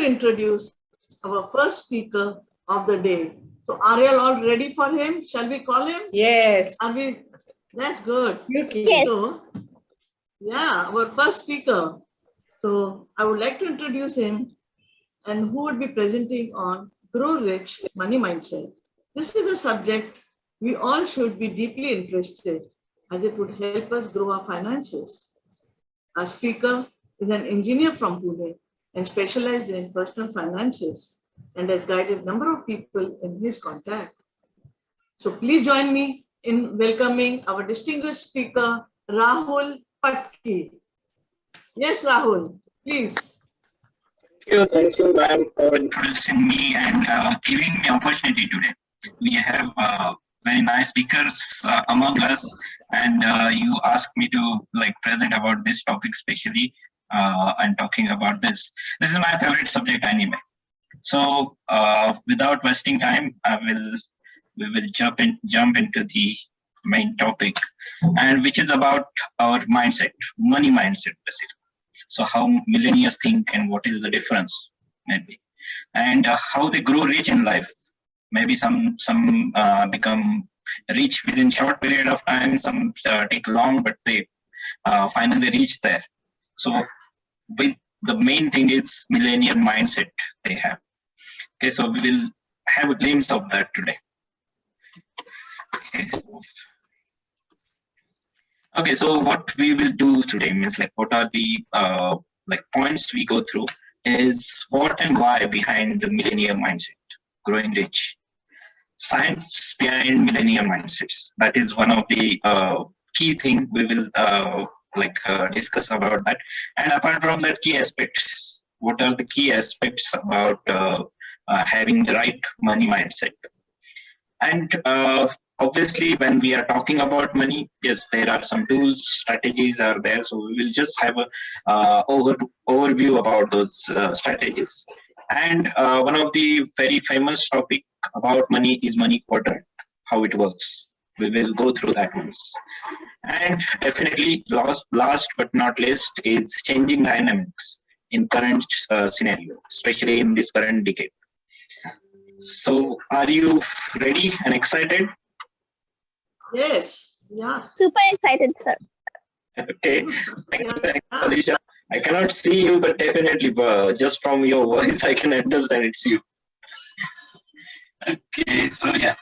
introduce our first speaker of the day. So are you all ready for him? Shall we call him? Yes. Are we? That's good. Yes. So, yeah, our first speaker. So I would like to introduce him, and who would be presenting on Grow Rich Money Mindset. This is a subject we all should be deeply interested, as it would help us grow our finances. Our speaker is an engineer from Pune and specialized in personal finances and has guided a number of people in his contact. So please join me in welcoming our distinguished speaker, Rahul Patki. Yes, Rahul, please. Thank you, ma'am, for introducing me and giving me opportunity today. We have very nice speakers among us, and you asked me to present about this topic specially and talking about this. This is my favorite subject anyway. So without wasting time, we will jump into the main topic, and which is about our mindset, money mindset basically. So how millionaires think and what is the difference maybe, and how they grow rich in life. Maybe some become rich within short period of time, some take long, but they finally reach there. So with the main thing is millionaire mindset they have. Okay, so we will have a glimpse of that today. Okay, so what we will do today means what are the points we go through is what and why behind the millionaire mindset, growing rich, science behind millionaire mindsets. That is one of the key thing we will discuss about that. And apart from that, key aspects. What are the key aspects about having the right money mindset? And obviously, when we are talking about money, yes, there are some tools, strategies are there. So we will just have a overview about those strategies. And one of the very famous topic about money is money quadrant, how it works. We will go through that once. And definitely, last but not least, is changing dynamics in current scenario, especially in this current decade. So, are you ready and excited? Yes. Yeah. Super excited, sir. Okay. Thank you, Alicia. I cannot see you, but definitely, just from your voice, I can understand it's you. Okay. So yeah.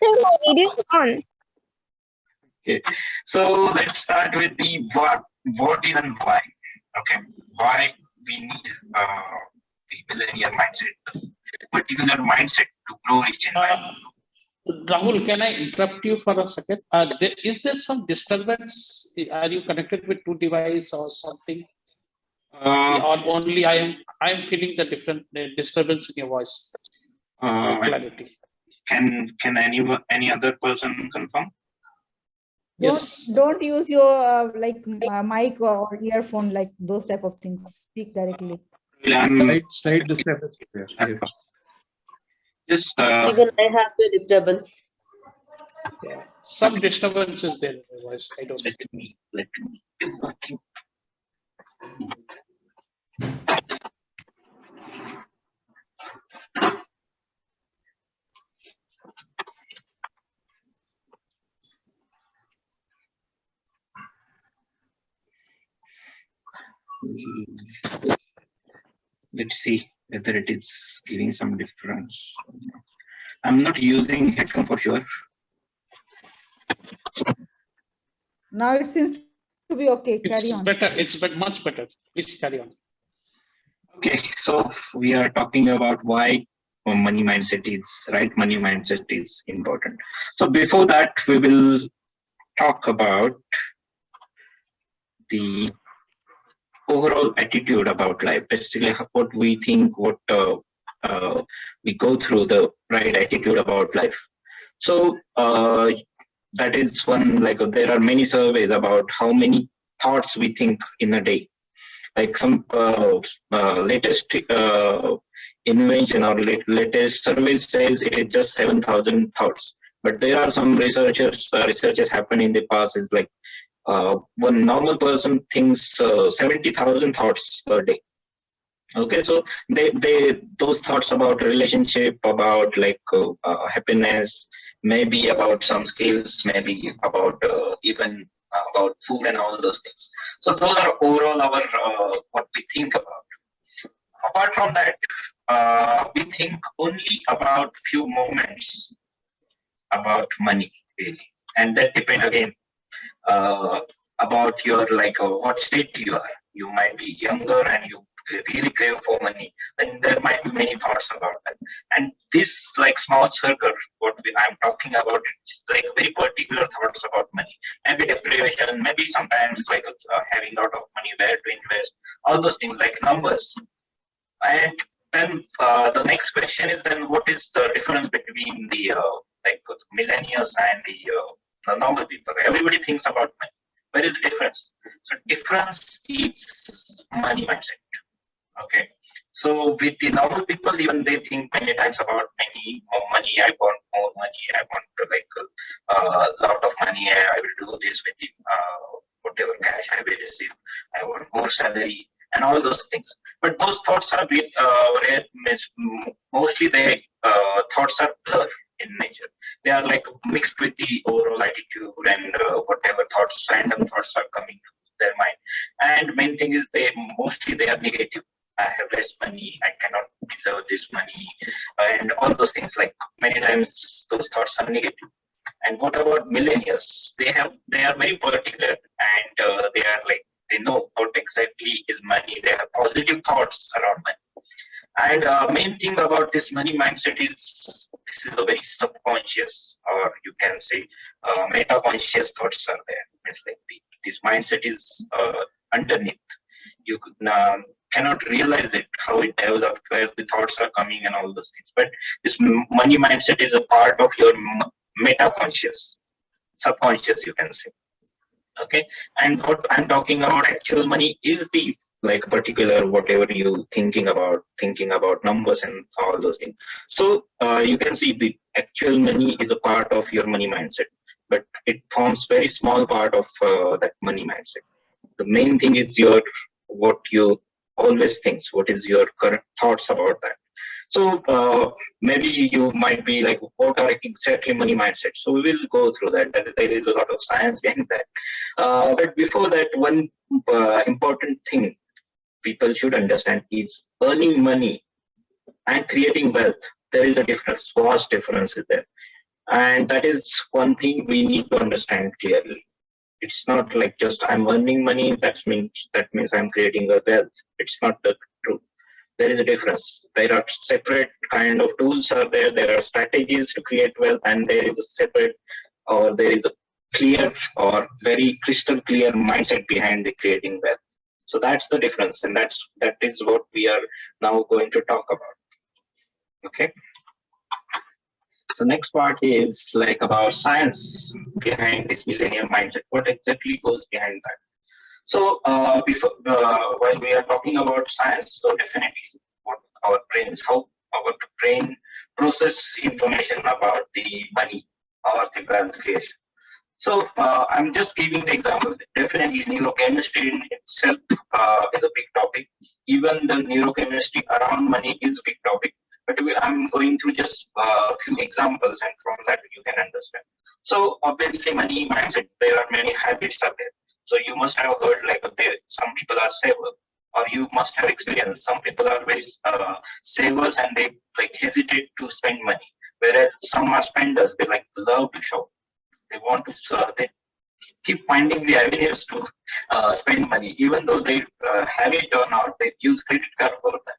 So video on. Okay. So let's start with the what is and why. Okay. Why we need the millionaire mindset, particular mindset to grow rich in life. Rahul, can I interrupt you for a second? Is there some disturbance? Are you connected with two devices or something? Or only I am feeling the different disturbance in your voice. Clarity. Can any other person confirm? Yes. Don't use your mic or earphone, like those type of things. Speak directly. Slight disturbance. Yes. Just even I have the disturbance. Yeah. Some disturbance is there in your voice. I don't know. Let me do nothing. Let's see whether it is giving some difference. I'm not using headphone for sure. Now it seems to be okay. Carry on. It's much better. Please carry on. Okay, so we are talking about why money mindset is important. So before that, we will talk about the overall attitude about life, basically what we think, what we go through, the right attitude about life. So that is one, there are many surveys about how many thoughts we think in a day. Like some latest invention or latest survey says it is just 7,000 thoughts. But there are some researches happened in the past is one normal person thinks 70,000 thoughts per day. Okay, so those thoughts about relationship, about like happiness, maybe about some skills, maybe about even about food and all those things. So those are overall our what we think about. Apart from that, we think only about few moments about money really, and that depend again uh, about your like what state you are. You might be younger and you really crave for money, then there might be many thoughts about that. And this like small circle, I'm talking about, it's like very particular thoughts about money. Maybe deprivation, maybe sometimes like having a lot of money, where to invest, all those things like numbers. And then the next question is then what is the difference between the like millennials and the normal people? Everybody thinks about money. Where is the difference? So difference is money mindset. Okay. So with the normal people, even they think many times about more money. I want more money. I want to like a lot of money. I will do this with the whatever cash I will receive. I want more salary and all those things. But those thoughts are rare. Mostly their thoughts are blur in nature. They are like mixed with the overall attitude and whatever thoughts, random thoughts are coming to their mind. And main thing is they are negative. I have less money, I cannot deserve this money, and all those things. Like many times those thoughts are negative. And what about millennials? They are very particular, and they are like, they know what exactly is money. They have positive thoughts around money. And main thing about this money mindset is this is a very subconscious, or you can say meta-conscious thoughts are there. It's like this mindset is underneath. You cannot realize it, how it developed, where the thoughts are coming and all those things. But this money mindset is a part of your meta-conscious, subconscious, you can say. Okay, and what I'm talking about actual money is the like particular whatever you thinking about numbers and all those things. So you can see the actual money is a part of your money mindset, but it forms very small part of that money mindset. The main thing is your what you always thinks, what is your current thoughts about that. So maybe you might be like, what are exactly money mindset? So we will go through that. There is a lot of science behind that. But before that, one important thing people should understand is earning money and creating wealth. There is a difference, vast difference is there. And that is one thing we need to understand clearly. It's not like just I'm earning money, that means I'm creating a wealth. It's not the truth. There is a difference. There are separate kind of tools are there. There are strategies to create wealth, and there is a separate, or there is a clear or very crystal clear mindset behind the creating wealth. So that's the difference, and that is what we are now going to talk about. Okay. So next part is like about science behind this millennium mindset. What exactly goes behind that? So while we are talking about science, so definitely what our brains, how our brain process information about the money or the wealth creation. So I'm just giving the example. Definitely neurochemistry in itself is a big topic. Even the neurochemistry around money is a big topic. But I'm going through just a few examples, and from that you can understand. So obviously money mindset, there are many habits out there. So you must have heard like some people are savers, or you must have experienced some people are very savers and they like hesitate to spend money. Whereas some are spenders, they like love to shop. They want to, they keep finding the avenues to spend money, even though they have it or not, they use credit card for that.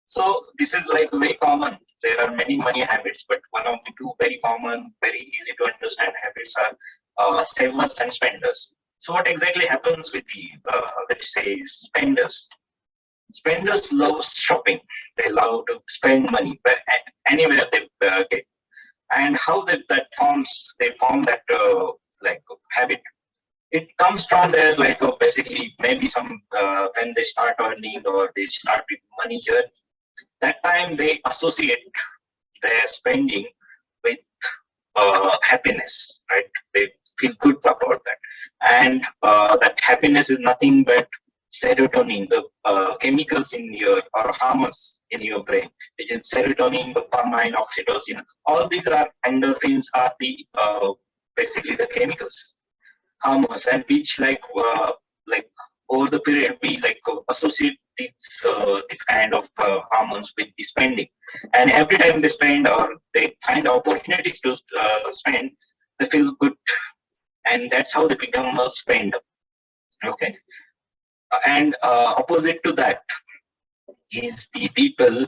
So this is like very common. There are many money habits, but one of the two very common, very easy to understand habits are savers and spenders. So what exactly happens with the, let's say, spenders? Spenders love shopping. They love to spend money anywhere they get. And how they form that like habit. It comes from their like basically maybe some when they start earning or they start with money journey. That time they associate their spending with happiness, right? They feel good about that, and that happiness is nothing but serotonin, the chemicals in your or hormones in your brain, which is serotonin, dopamine, oxytocin. All these are endorphins are the basically the chemicals, hormones, and which like over the period we associate this kind of hormones with the spending, and every time they spend or they find opportunities to spend, they feel good, and that's how they become a spender. Okay, and opposite to that is the people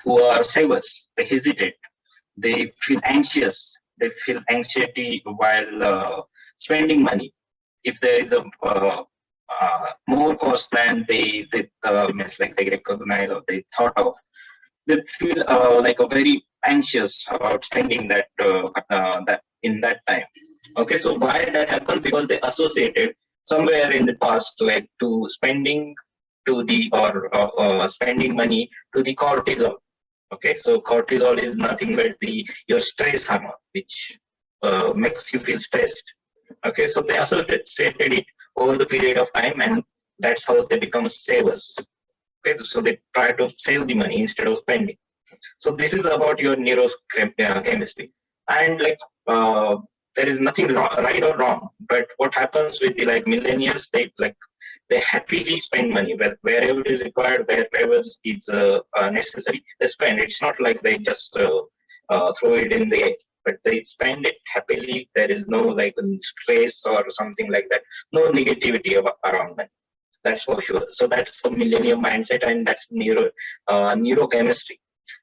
who are savers. They hesitate. They feel anxious. They feel anxiety while spending money. If there is a more cost than means like they recognize or they thought of, they feel like a very anxious about spending that in that time. Okay, so why that happens? Because they associated somewhere in the past like to spending to the or spending money to the cortisol. Okay, so cortisol is nothing but the your stress hormone, which makes you feel stressed. Okay, so they associated it over the period of time, and that's how they become savers. Okay, so they try to save the money instead of spending. So this is about your neurochemistry, and there is nothing wrong, right or wrong. But what happens with the millennials, they happily spend money wherever it is required, wherever is necessary. They spend. It's not like they just throw it in the air, but they spend it happily. There is no stress or something like that. No negativity around that. That's for sure. So that's the millennium mindset, and that's neurochemistry.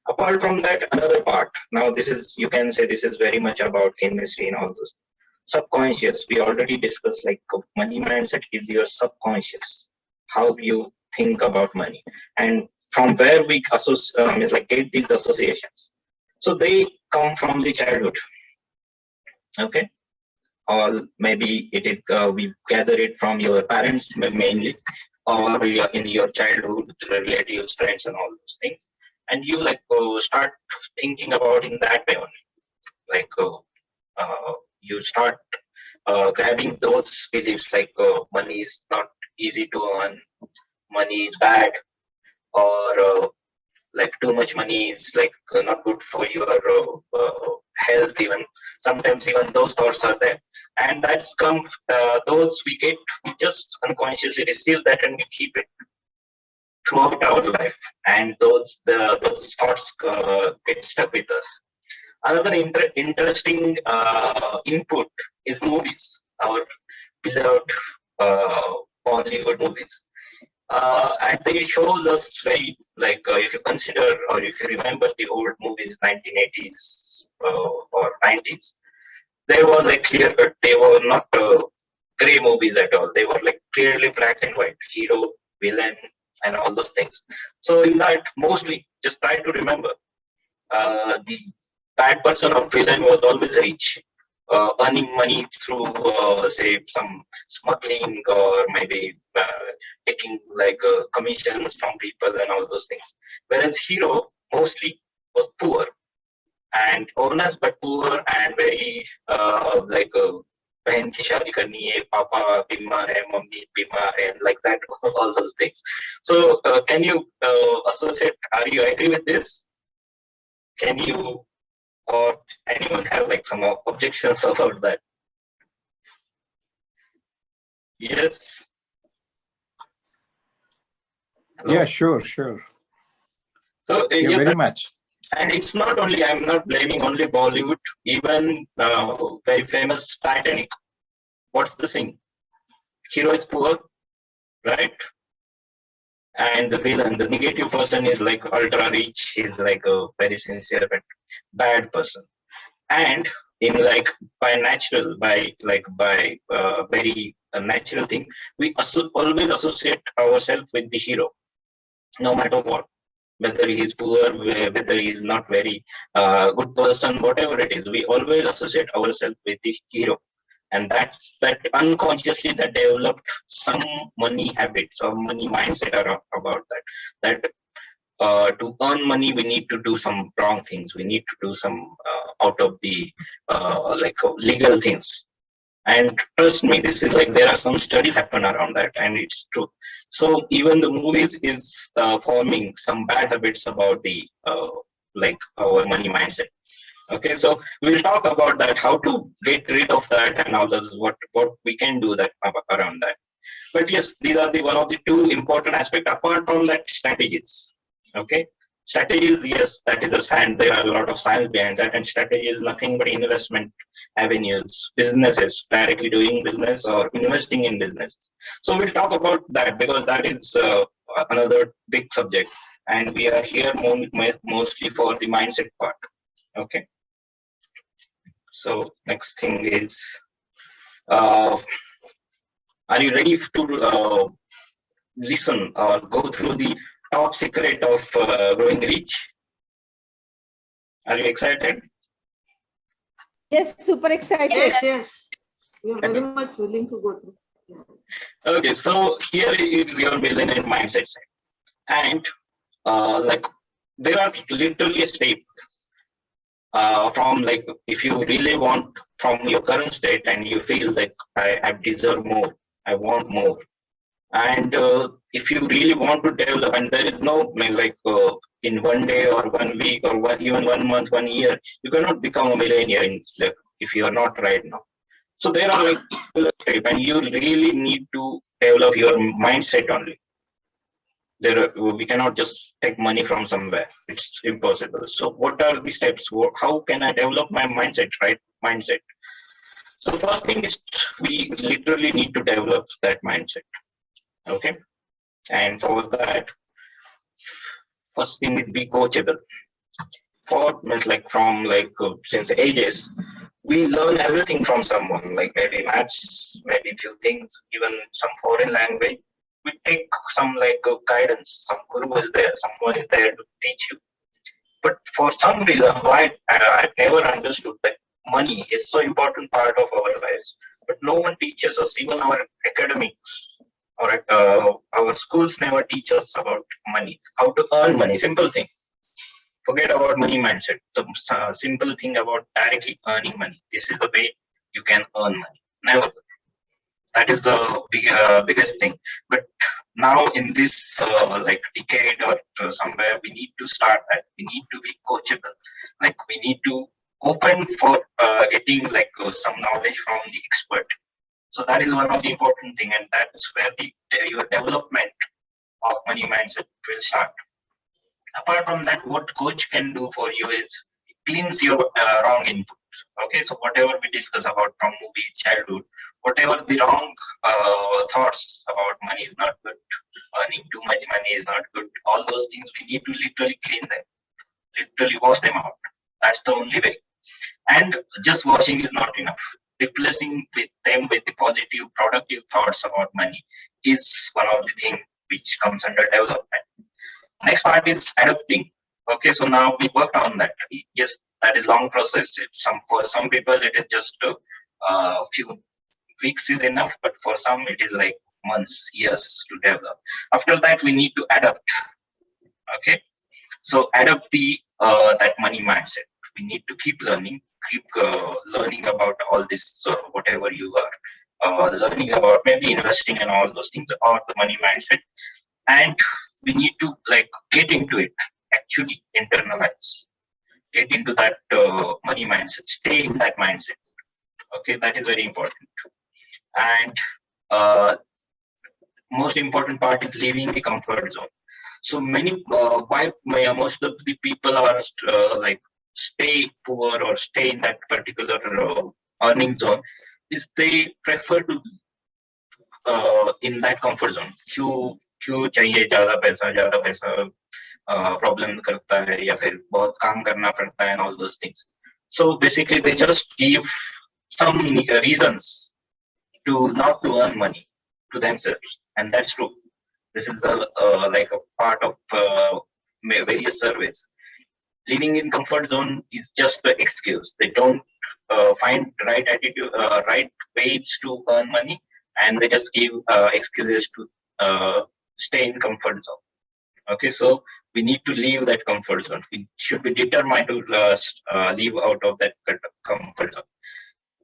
Apart from that, another part. Now, this is, you can say, this is very much about chemistry and all those. Subconscious. We already discussed money mindset is your subconscious. How you think about money, and from where we get these associations. So they come from the childhood. Okay. Or maybe it is we gather it from your parents mainly, or in your childhood, relatives, friends, and all those things, and you start thinking about in that way only. You start grabbing those beliefs money is not easy to earn, money is bad, or too much money is not good for your health. Even sometimes even those thoughts are there, and that's come those we just unconsciously receive that, and we keep it throughout our life, and those thoughts get stuck with us. Another interesting input is movies, our beloved Bollywood movies. And they shows us very if you consider or if you remember the old movies, 1980s or 90s, they were clear cut. They were not gray movies at all. They were clearly black and white, hero, villain, and all those things. So in that, mostly just try to remember the bad person or villain was always rich, earning money through say some smuggling, or maybe taking commissions from people and all those things. Whereas hero mostly was poor and honest, but poor and very बहन की शादी करनी है, पापा बीमार है, mummy बीमार है, like that, all those things. So can you associate, are you agree with this? Can you or anyone have some objections about that? Yes. Hello? Yeah, sure. So Yeah, very much. And it's not only, I'm not blaming only Bollywood, even very famous Titanic. What's the thing? Hero is poor, right? And the villain, the negative person, is ultra rich. He's a very sincere but bad person. And in by very natural thing, we always associate ourselves with the hero, no matter what. Whether he is poor, whether he is not very good person, whatever it is, we always associate ourselves with the hero. And that's that unconsciously that developed some money habits or money mindset about that. That to earn money, we need to do some wrong things. We need to do some out of the legal things. And trust me, this is like there are some studies happen around that, and it's true. So even the movies is forming some bad habits about the like our money mindset. Okay, so we'll talk about that, how to get rid of that, and all those what we can do that around that. But yes, these are the one of the two important aspects apart from that strategies. Okay, strategies, yes, that is a science. There are a lot of science behind that, and strategy is nothing but investment avenues, businesses, directly doing business or investing in business. So we'll talk about that because that is another big subject, and we are here mostly for the mindset part. Okay. So next thing is, uh, are you ready to listen or go through the top secret of growing rich? Are you excited? Yes, super excited. Yes, yes. We are very much willing to go through. Yeah. Okay, so here is your millionaire mindset set. And like there are literally a step from like if you really want from your current state and you feel like I deserve more, I want more. And if you really want to develop, and there is no like in one day or 1 week or even 1 month, 1 year, you cannot become a millionaire in like if you are not right now. So there are like steps, and you really need to develop your mindset only. We cannot just take money from somewhere. It's impossible. So what are the steps? How can I develop my mindset, right? Mindset. So first thing is we literally need to develop that mindset. Okay. And for that, first thing would be coachable. For means like from like since ages, we learn everything from someone, like maybe maths, maybe few things, even some foreign language. We take some like guidance, some guru is there, someone is there to teach you. But for some reason, why I never understood that money is so important part of our lives, but no one teaches us, even our academics or our schools never teach us about money, how to earn money, simple thing. Forget about money mindset. The simple thing about directly earning money. This is the way you can earn money. Never. That is the biggest thing. But now in this like decade or somewhere, we need to start that. We need to be coachable. Like we need to open for getting like some knowledge from the expert. So that is one of the important thing, and that is where your development of money mindset will start. Apart from that, what coach can do for you is cleanse your wrong input. Okay, so whatever we discuss about from movie, childhood, whatever the wrong thoughts about money is not good, earning too much money is not good, all those things we need to literally clean them, literally wash them out. That's the only way. And just washing is not enough. Replacing with them with the positive, productive thoughts about money is one of the things which comes under development. Next part is adapting. Okay, so now we worked on that. Yes, that is long process. For some people it is just a few weeks is enough, but for some it is like months, years to develop. After that, we need to adapt. Okay, so adapt the that money mindset. We need to keep learning, keep learning about all this, whatever you are learning about, maybe investing and all those things, or the money mindset. And we need to like get into it, actually internalize, get into that money mindset, stay in that mindset. Okay, that is very important. And most important part is leaving the comfort zone. So why most of the people are like stay poor or stay in that particular earning zone is they prefer to in that comfort zone. क्यों चाहिए ज्यादा पैसा problem करता है या फिर बहुत काम करना पड़ता है and all those things. So basically they just give some reasons to not to earn money to themselves, and that's true. This is like a part of various surveys. Living in comfort zone is just the excuse. They don't find right attitude, right ways to earn money, and they just give excuses to stay in comfort zone. Okay, so we need to leave that comfort zone. We should be determined to leave out of that comfort zone.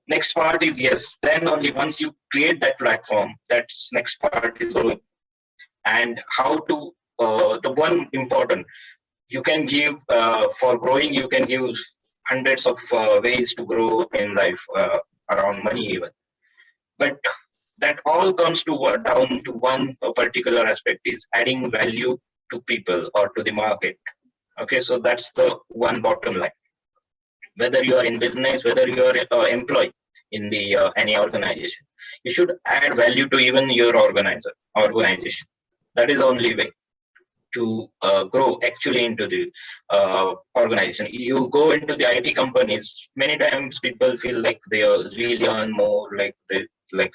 Next part is yes. Then only once you create that platform, that's next part is growing. And how to the one important you can give for growing. You can give hundreds of ways to grow in life around money even. But that all comes to down to one particular aspect is adding value to people or to the market. Okay, so that's the one bottom line. Whether you are in business, whether you are employee in the any organization, you should add value to even your organization. That is the only way to grow actually into the organization. You go into the IT companies, many times people feel like they really earn more, like they like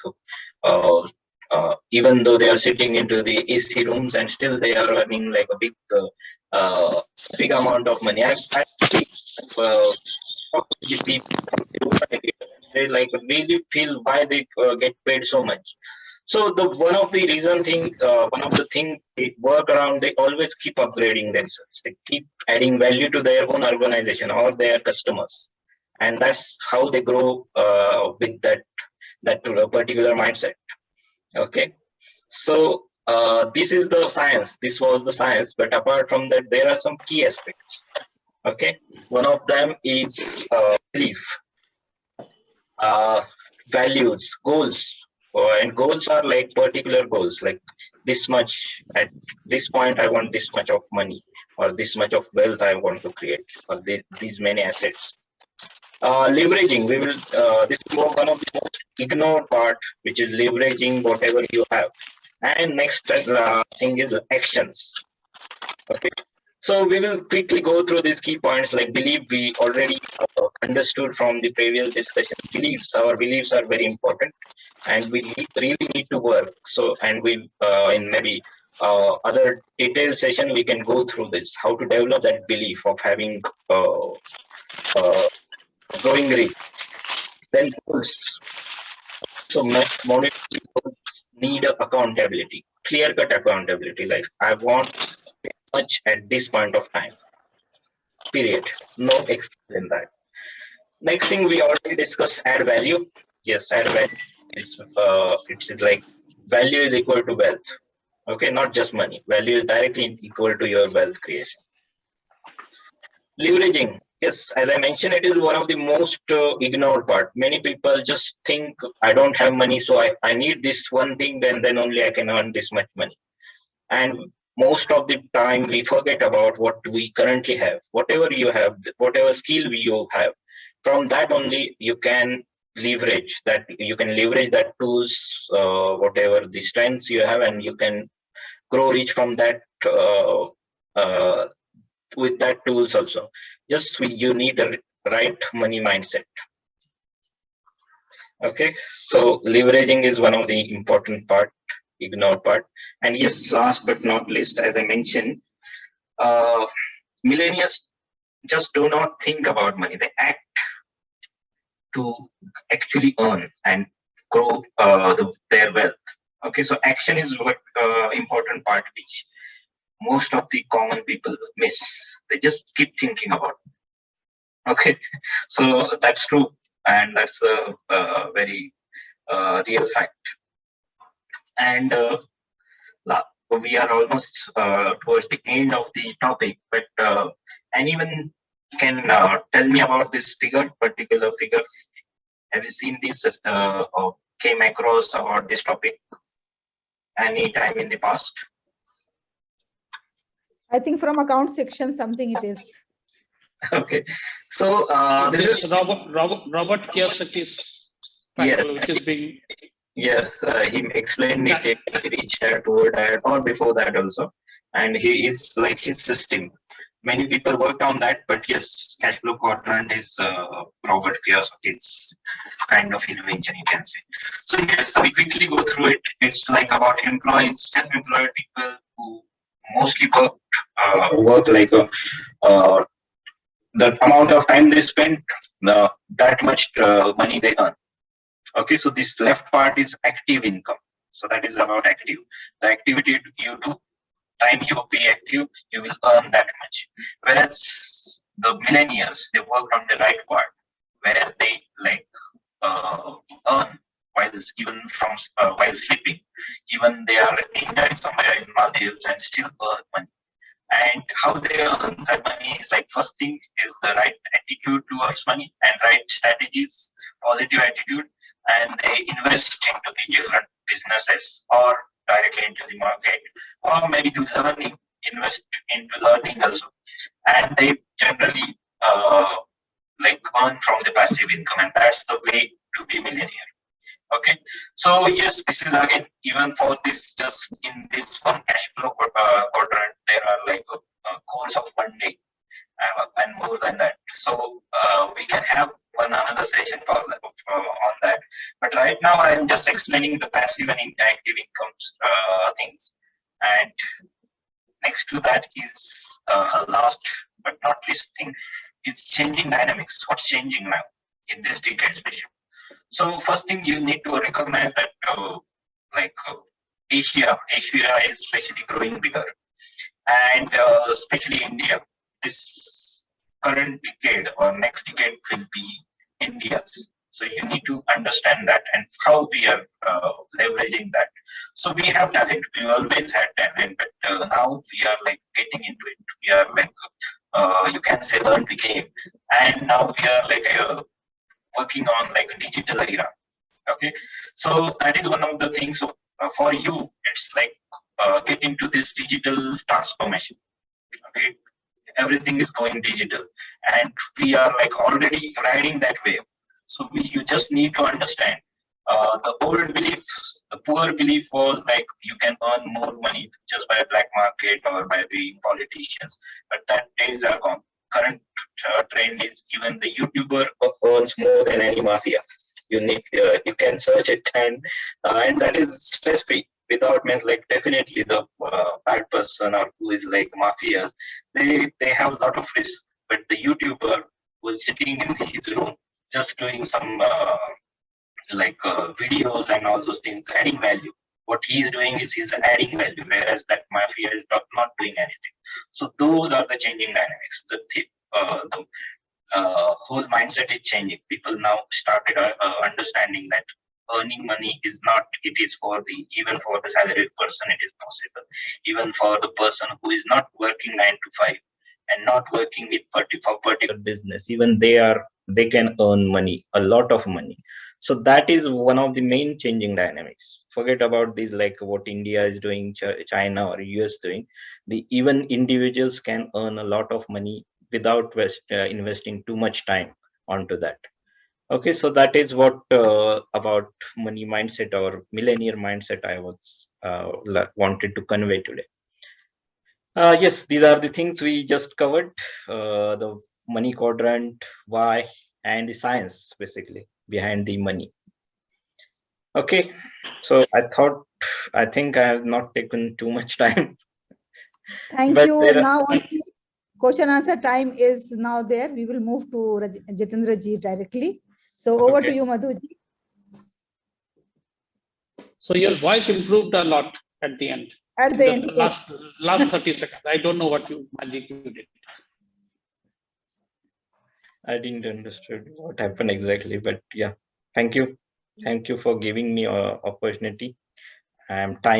uh, even though they are sitting into the AC rooms and still they are earning like a big amount of money. I've uh, talked to the people, they like really feel why they get paid so much. So the one of the reason thing, one of the thing they work around, they always keep upgrading themselves. They keep adding value to their own organization or their customers, and that's how they grow with that particular mindset. Okay, so this is the science. This was the science, but apart from that, there are some key aspects. Okay, one of them is belief, uh, values, goals. And goals are like particular goals, like this much at this point I want this much of money, or this much of wealth I want to create, or these many assets. Leveraging, we will this is one of the most ignored part, which is leveraging whatever you have. And next thing is actions. Okay, so we will quickly go through these key points. Like belief, we already understood from the previous discussion. Beliefs, our beliefs are very important, and we really need to work. So, and we in maybe other detailed session we can go through this, how to develop that belief of having uh, growing rate. Then goals. So, monetary goals need accountability, clear cut accountability. Like I want much at this point of time. Period. No excuse in that. Next thing we already discussed, add value. Yes, add value. It's like value is equal to wealth. Okay, not just money. Value is directly equal to your wealth creation. Leveraging. Yes, as I mentioned, it is one of the most ignored part. Many people just think I don't have money, so I need this one thing, then only I can earn this much money. And most of the time we forget about what we currently have. Whatever you have, whatever skill you have, from that only you can leverage that. You can leverage that tools, whatever the strengths you have, and you can grow rich from that uh, with that tools also. Just you need a right money mindset. Okay, so leveraging is one of the important part, ignored part. And yes, last but not least, as I mentioned, uh, millennials just do not think about money. They act to actually earn and grow their wealth. Okay, so action is what important part which most of the common people miss. They just keep thinking about. Okay, so that's true, and that's a very real fact. And we are almost towards the end of the topic, but anyone can tell me about this particular figure? Have you seen this or came across about this topic any time in the past? I think from account section, something it is. Okay, so this is Robert Kiyosaki's yes, which is being. Yes, he explained it in reach that word or before that also, and it's like his system. Many people worked on that, but yes, cash flow quadrant is Robert Kiyosaki's kind of invention, you can say. So yes, we quickly go through it. It's like about employees, self-employed people who mostly work like the amount of time they spend, that much money they earn. Okay, so this left part is active income. So that is about active. The activity you do, time you be active, you will earn that much. Whereas the millennials, they worked on the right part, where they like earn while even from while sleeping. Even they are enjoying somewhere in Maldives and still earn money. And how they earn that money is like first thing is the right attitude towards money and right strategies, positive attitude, and they invest into the different businesses or directly into the market or maybe to learning, invest into learning also. And they generally like earn from the passive income, and that's the way to be millionaire. Okay, so yes, this is again even for this just in this one cash flow quadrant, there are like a course of 1 day and more than that. So we can have one another session for on that. But right now I am just explaining the passive and active incomes things, and next to that is last but not least thing, it's changing dynamics. What's changing now in this decade, especially? So first thing you need to recognize that Asia is especially growing bigger, and especially India. This current decade or next decade will be India's. So you need to understand that and how we are leveraging that. So we have talent. We always had talent, but now we are like getting into it. We are like you can say learn the game, and now we are like working on like a digital era. Okay, so that is one of the things. So for you, it's like get into this digital transformation. Okay, everything is going digital, and we are like already riding that wave. So you just need to understand the old belief, the poor belief was like you can earn more money just by black market or by being politicians, but that days are gone. Current trend is even the YouTuber earns more than any mafia. You can search it, and that is stress free. Without means like definitely the bad person or who is like mafias, they have a lot of risk. But the YouTuber was sitting in his room just doing some videos and all those things, adding value. What he is doing is he's adding value, whereas that mafia is not doing anything. So those are the changing dynamics. The whole mindset is changing. People now started understanding that earning money is not, it is for the, even for the salaried person, it is possible. Even for the person who is not working 9 to 5 and not working with particular business, even they can earn money, a lot of money. So that is one of the main changing dynamics. Forget about these like what India is doing, China or US doing. The even individuals can earn a lot of money without investing too much time onto that. Okay, so that is what about money mindset or millionaire mindset I was wanted to convey today. Yes, these are the things we just covered, the money quadrant, why, and the science basically behind the money. Okay, so I think I have not taken too much time. Thank But you. Now only question answer time is now there. We will move to Jitendra ji directly. So over to you, Madhu ji. So your voice improved a lot at the end. At the end, last 30 seconds. I don't know what magic you did. I didn't understand what happened exactly, but yeah, thank you. Thank you for giving me an opportunity and time.